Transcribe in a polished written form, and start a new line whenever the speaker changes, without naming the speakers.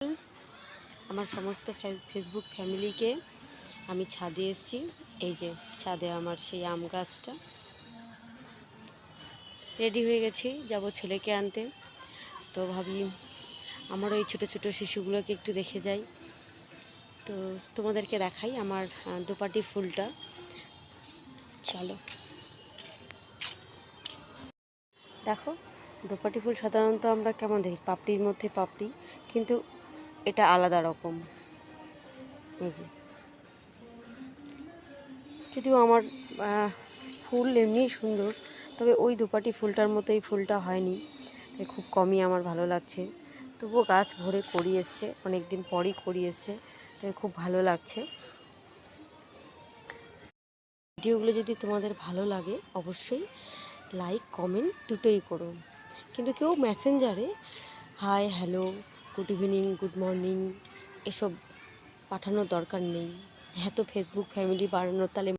আমার সমস্ত ফেসবুক ফ্যামিলিকে আমি ছাদে এসেছি। এই যে ছাদে আমার সেই আম গাছটা, রেডি হয়ে গেছি, যাব ছেলেকে আনতে। তো ভাবি আমার ওই ছোটো ছোটো শিশুগুলোকে একটু দেখে যাই। তো তোমাদেরকে দেখাই আমার দোপাটি ফুলটা। চলো দেখো, দোপাটি ফুল সাধারণত আমরা কেমন দেখি, পাপড়ির মধ্যে পাপড়ি, কিন্তু এটা আলাদা রকম। এই যে যদিও আমার ফুল এমনিই সুন্দর, তবে ওই দোপাটি ফুলটার মতো এই ফুলটা হয়নি, তাই খুব কমই আমার ভালো লাগছে। তবুও গাছ ভরে করি এসছে, অনেক দিন পরই করি এসছে, তাই খুব ভালো লাগছে। ভিডিওগুলো যদি তোমাদের ভালো লাগে অবশ্যই লাইক কমেন্ট দুটোই করো, কিন্তু কেউ মেসেঞ্জারে hi hello good evening good morning এসব পাঠানোর দরকার নেই। হ্যাঁ, তো ফেসবুক ফ্যামিলি বাড়ানোর তালে